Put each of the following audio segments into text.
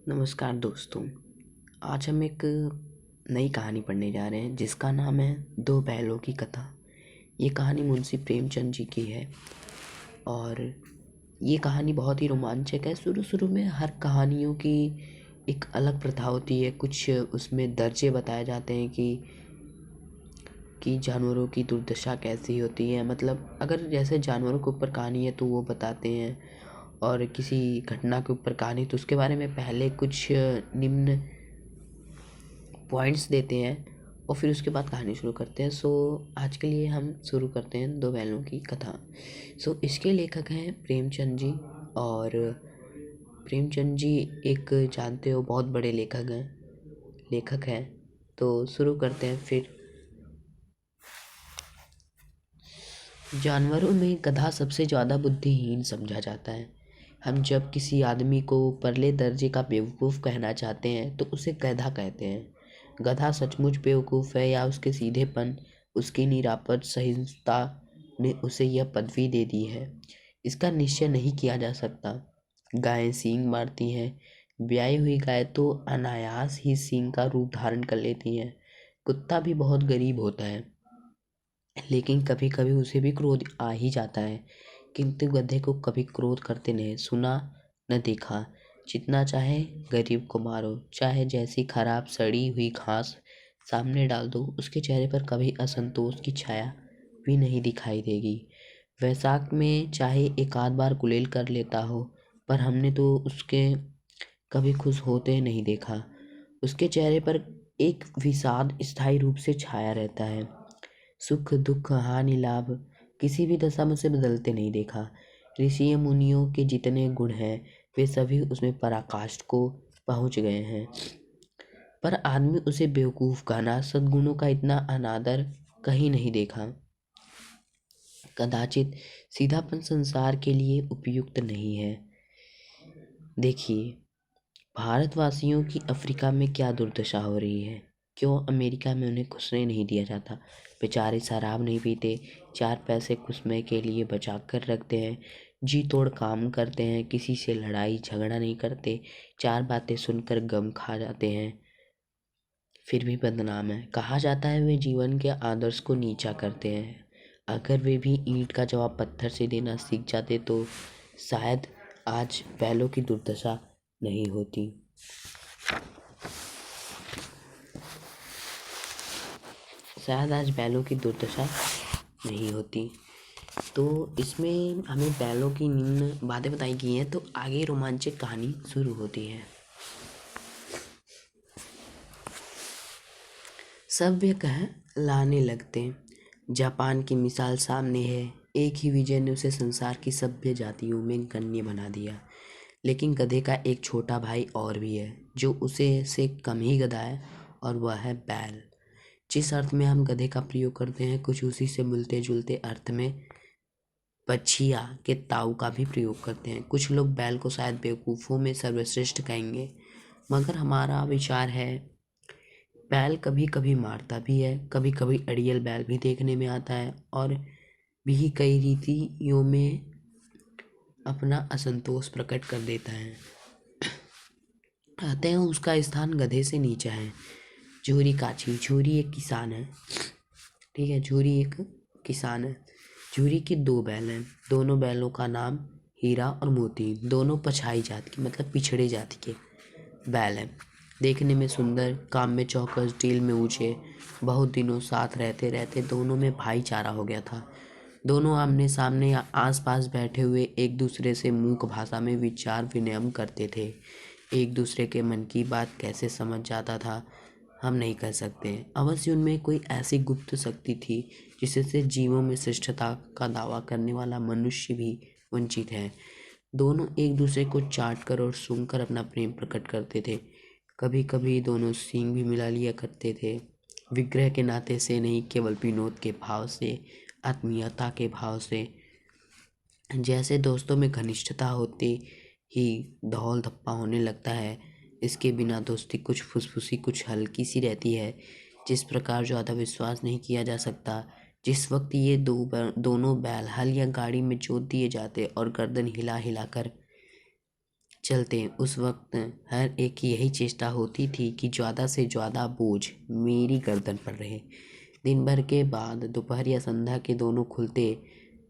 नमस्कार दोस्तों। आज हम एक नई कहानी पढ़ने जा रहे हैं जिसका नाम है दो बैलों की कथा। ये कहानी मुंशी प्रेमचंद जी की है और ये कहानी बहुत ही रोमांचक है। शुरू शुरू में हर कहानियों की एक अलग प्रथा होती है। कुछ उसमें दर्जे बताए जाते हैं कि जानवरों की दुर्दशा कैसी होती है। मतलब अगर जैसे जानवरों के ऊपर कहानी है तो वो बताते हैं, और किसी घटना के ऊपर कहानी तो उसके बारे में पहले कुछ निम्न पॉइंट्स देते हैं और फिर उसके बाद कहानी शुरू करते हैं। आज के लिए हम शुरू करते हैं दो बैलों की कथा। इसके लेखक हैं प्रेमचंद जी। और प्रेमचंद जी एक जानते हो बहुत बड़े लेखक हैं। तो शुरू करते हैं फिर। जानवरों में गधा सबसे ज़्यादा बुद्धिहीन समझा जाता है। हम जब किसी आदमी को परले दर्जे का बेवकूफ़ कहना चाहते हैं तो उसे गधा कहते हैं। गधा सचमुच बेवकूफ़ है या उसके सीधेपन, उसकी निरापद सहिष्णुता ने उसे यह पदवी दे दी है, इसका निश्चय नहीं किया जा सकता। गायें सींग मारती हैं। ब्याई हुई गाय तो अनायास ही सींग का रूप धारण कर लेती हैं। कुत्ता भी बहुत गरीब होता है, लेकिन कभी कभी उसे भी क्रोध आ ही जाता है, किंतु गधे को कभी क्रोध करते नहीं सुना न देखा। जितना चाहे गरीब को मारो, चाहे जैसी खराब सड़ी हुई घास सामने डाल दो, उसके चेहरे पर कभी असंतोष की छाया भी नहीं दिखाई देगी। वैशाख में चाहे एक आध बार गुलेल कर लेता हो, पर हमने तो उसके कभी खुश होते नहीं देखा। उसके चेहरे पर एक विषाद स्थायी रूप से छाया रहता है। सुख दुख हानि लाभ किसी भी दशा में से बदलते नहीं देखा। ऋषि मुनियों के जितने गुण हैं वे सभी उसमें पराकाष्ठ को पहुंच गए हैं, पर आदमी उसे बेवकूफ़ कहना, सद्गुणों का इतना अनादर कहीं नहीं देखा। कदाचित सीधापन संसार के लिए उपयुक्त नहीं है। देखिए, भारतवासियों की अफ्रीका में क्या दुर्दशा हो रही है। क्यों अमेरिका में उन्हें घुसने नहीं दिया जाता। बेचारे शराब नहीं पीते, 4 पैसे कुछ के लिए बचा कर रखते हैं, जी तोड़ काम करते हैं, किसी से लड़ाई झगड़ा नहीं करते, 4 बातें सुनकर गम खा जाते हैं, फिर भी बदनाम है। कहा जाता है वे जीवन के आदर्श को नीचा करते हैं। अगर वे भी ईंट का जवाब पत्थर से देना सीख जाते तो शायद आज बैलों की दुर्दशा नहीं होती। शायद आज बैलों की दुर्दशा नहीं होती। तो इसमें हमें बैलों की निम्न बातें बताई गई हैं। तो आगे रोमांचक कहानी शुरू होती है। सभ्य कह लाने लगते। जापान की मिसाल सामने है। एक ही विजय ने उसे संसार की सभ्य जातियों में गण्य बना दिया। लेकिन गधे का एक छोटा भाई और भी है जो उसे से कम ही गधा है, और वह है बैल। जिस अर्थ में हम गधे का प्रयोग करते हैं, कुछ उसी से मिलते जुलते अर्थ में पछिया के ताऊ का भी प्रयोग करते हैं। कुछ लोग बैल को शायद बेवकूफ़ों में सर्वश्रेष्ठ कहेंगे, मगर हमारा विचार है बैल कभी कभी मारता भी है। कभी कभी अड़ियल बैल भी देखने में आता है और भी कई रीतियों में अपना असंतोष प्रकट कर देता है। कहते हैं उसका स्थान गधे से नीचा है। झूरी काची। झूरी एक किसान है, ठीक है। झूरी एक किसान है। झूरी के 2 बैल हैं। दोनों बैलों का नाम हीरा और मोती। दोनों पछाई जाति के मतलब पिछड़े जाति के बैल हैं। देखने में सुंदर, काम में चौकस, डील में ऊंचे। बहुत दिनों साथ रहते रहते दोनों में भाईचारा हो गया था। दोनों आमने सामने या आस पास बैठे हुए एक दूसरे से मूक भाषा में विचार विनिमय करते थे। एक दूसरे के मन की बात कैसे समझ जाता था हम नहीं कह सकते। अवश्य उनमें कोई ऐसी गुप्त शक्ति थी जिससे जीवों में श्रेष्ठता का दावा करने वाला मनुष्य भी वंचित है। दोनों एक दूसरे को चाट कर और सूंघ कर अपना प्रेम प्रकट करते थे। कभी कभी दोनों सींग भी मिला लिया करते थे, विग्रह के नाते से नहीं, केवल विनोद के भाव से, आत्मीयता के भाव से। जैसे दोस्तों में घनिष्ठता होते ही धौल धप्पा होने लगता है, इसके बिना दोस्ती कुछ फुसफुसी, कुछ हल्की सी रहती है। जिस प्रकार ज़्यादा विश्वास नहीं किया जा सकता। जिस वक्त ये दोनों बैल हल या गाड़ी में जोत दिए जाते और गर्दन हिला हिला कर चलते। उस वक्त हर एक की यही चेष्टा होती थी कि ज़्यादा से ज़्यादा बोझ मेरी गर्दन पर रहे। दिन भर के बाद दोपहर या संध्या के दोनों खुलते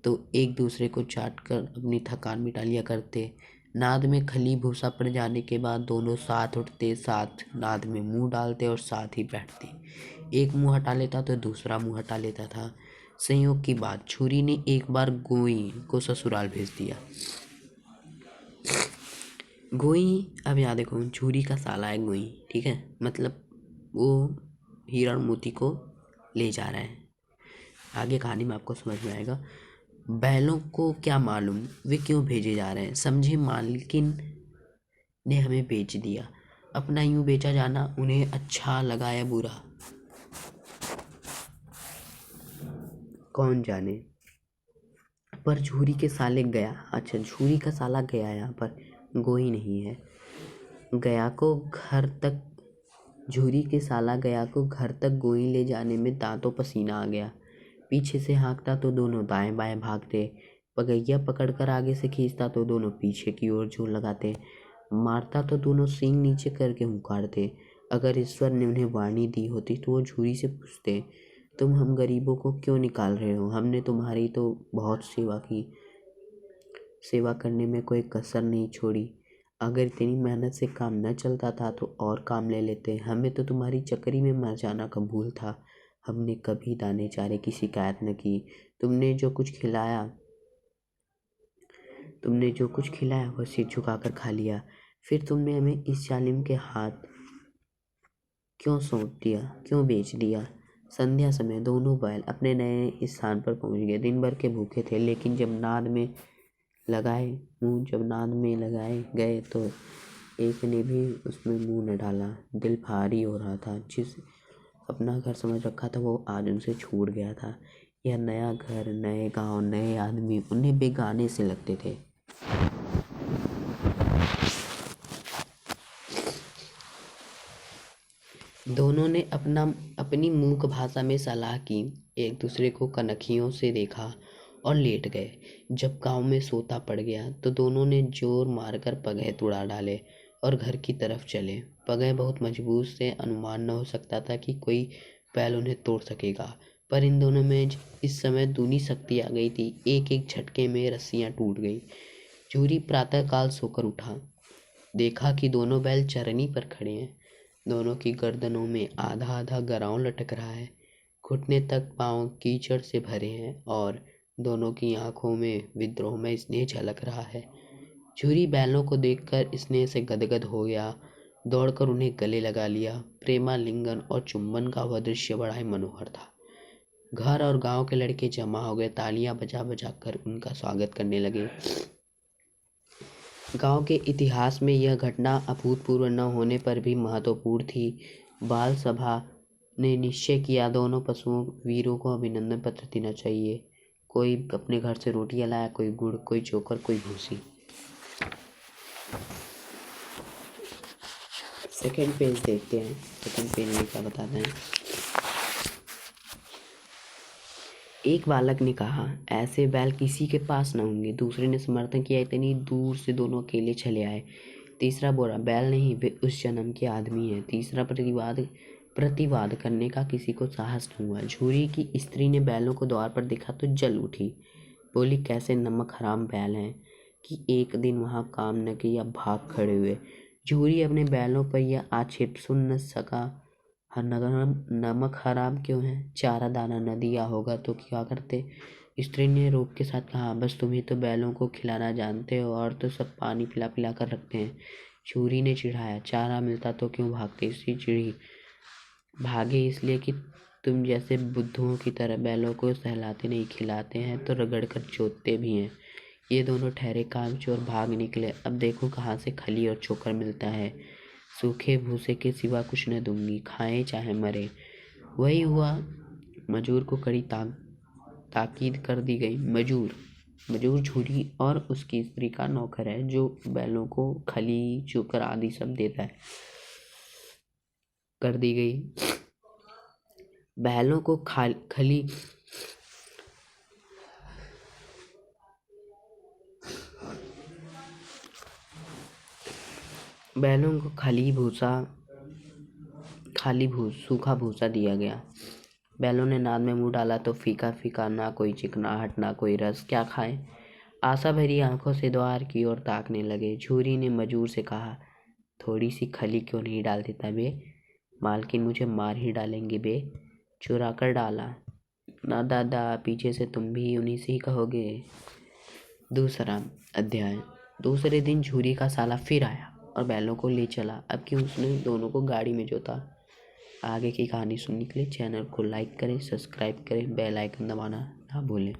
तो एक दूसरे को चाट कर अपनी थकान मिटा लिया करते। नाद में खली भूसा पड़ जाने के बाद दोनों साथ उठते, साथ नाद में मुंह डालते और साथ ही बैठते। एक मुंह हटा लेता तो दूसरा मुंह हटा लेता था। संयोग की बात, छुरी ने एक बार गोई को ससुराल भेज दिया। गोई, अब याद देखो, छुरी का साला है गोई, ठीक है, मतलब वो हीरा और मोती को ले जा रहा है। आगे कहानी में आपको समझ में आएगा। बैलों को क्या मालूम वे क्यों भेजे जा रहे हैं। समझे मालकिन ने हमें बेच दिया। अपना यूं बेचा जाना उन्हें अच्छा लगा या बुरा, कौन जाने। पर झूरी के साले गया, अच्छा झूरी का साला गया, यहाँ पर गोई नहीं है। गया को घर तक, झूरी के साला गया को घर तक गोई ले जाने में दांतों पसीना आ गया। पीछे से हाँकता तो दोनों दाएं बाएं भागते, पगैया पकड़कर आगे से खींचता तो दोनों पीछे की ओर जोर लगाते, मारता तो दोनों सींग नीचे करके हुंकारते। अगर ईश्वर ने उन्हें वाणी दी होती तो वो झूरी से पूछते, तुम हम गरीबों को क्यों निकाल रहे हो? हमने तुम्हारी तो बहुत सेवा की, सेवा करने में कोई कसर नहीं छोड़ी। अगर इतनी मेहनत से काम न चलता था तो और काम ले लेते। हमें तो तुम्हारी चक्करी में मर जाना कबूल था। हमने कभी दाने चारे की शिकायत न की। तुमने जो कुछ खिलाया वह सिर झुकाकर खा लिया। फिर तुमने हमें इस जालिम के हाथ क्यों सौंप दिया, क्यों बेच दिया? संध्या समय दोनों बैल अपने नए स्थान पर पहुंच गए। दिन भर के भूखे थे, लेकिन जब नाद में लगाए गए तो एक ने भी उसमें मुंह न डाला। दिल भारी हो रहा था। जिस अपना घर समझ रखा था वो आज उनसे छूट गया था। यह नया घर, नए गांव, नए आदमी उन्हें बेगाने से लगते थे। दोनों ने अपनी मूक भाषा में सलाह की, एक दूसरे को कनखियों से देखा और लेट गए। जब गांव में सोता पड़ गया तो दोनों ने जोर मारकर पगहे तुड़ा डाले और घर की तरफ चले। पगहे बहुत मजबूत से, अनुमान न हो सकता था कि कोई बैल उन्हें तोड़ सकेगा, पर इन दोनों में इस समय दूनी शक्ति आ गई थी। एक एक झटके में रस्सियां टूट गई। चूरी प्रातःकाल सोकर उठा, देखा कि दोनों बैल चरनी पर खड़े हैं। दोनों की गर्दनों में आधा आधा गराव लटक रहा है। घुटने तक पांव कीचड़ से भरे हैं और दोनों की आंखों में विद्रोह में स्नेह झलक रहा है। झूरी बैलों को देखकर स्नेह से गदगद हो गया, दौड़कर उन्हें गले लगा लिया। प्रेमालिंगन और चुंबन का वह दृश्य बड़ा ही मनोहर था। घर और गांव के लड़के जमा हो गए, तालियां बजा बजा कर उनका स्वागत करने लगे। गांव के इतिहास में यह घटना अभूतपूर्व न होने पर भी महत्वपूर्ण थी। बाल सभा ने निश्चय किया, दोनों पशुओं वीरों को अभिनंदन पत्र देना चाहिए। कोई अपने घर से रोटियां लाया, कोई गुड़, कोई चोकर, कोई भूसी। सेकंड पेज देखते हैं, सेकंड पेज में क्या बताते हैं। एक बालक ने कहा, ऐसे बैल किसी के पास न होंगे। दूसरे ने समर्थन किया, इतनी दूर से दोनों अकेले चले आए। तीसरा बोला, बैल नहीं, वे उस जन्म के आदमी हैं। तीसरा प्रतिवाद करने का किसी को साहस न हुआ। झूरी की स्त्री ने बैलों को द्वार पर देखा तो जल उठी, बोली, कैसे नमक हराम बैल हैं कि एक दिन वहां काम न किया, भाग खड़े हुए। झूरी अपने बैलों पर यह आक्षेप सुन न सका। नमक हराम क्यों है? चारा दाना न दिया होगा तो क्या करते? स्त्री ने रोब के साथ कहा, बस तुम्हें तो बैलों को खिलाना जानते हो और तो सब पानी पिला पिला कर रखते हैं। झूरी ने चिढ़ाया, चारा मिलता तो क्यों भागते? स्त्री चिढ़ी, भागे इसलिए कि तुम जैसे बुद्धुओं की तरह बैलों को सहलाते नहीं, खिलाते हैं तो रगड़ कर जोतते भी हैं। ये दोनों ठहरे कामचोर भाग निकले। अब देखो कहाँ से खली और चोकर मिलता है। सूखे भूसे के सिवा कुछ न दूंगी, खाएं चाहे मरे। वही हुआ। मजूर को कड़ी ताकीद कर दी गई। मजूर झूरी और उसकी स्त्री का नौकर है, जो बैलों को खली, चोकर आदि सब देता है। कर दी गई। बैलों को खली बैलों को सूखा भूसा दिया गया। बैलों ने नाद में मुंह डाला तो फीका फीका, ना कोई चिकनाहट ना कोई रस, क्या खाएं। आशा भरी आंखों से द्वार की ओर ताकने लगे। झूरी ने मजूर से कहा, थोड़ी सी खली क्यों नहीं डाल देता बे? मालकिन मुझे मार ही डालेंगे बे। चुरा कर डाला ना दादा, पीछे से तुम भी उन्हीं से ही कहोगे। दूसरा अध्याय। दूसरे दिन झूरी का साला फिर आया और बैलों को ले चला। अब कि उसने दोनों को गाड़ी में जोता। आगे की कहानी सुनने के लिए चैनल को लाइक करें, सब्सक्राइब करें, बेल आइकन दबाना ना भूलें।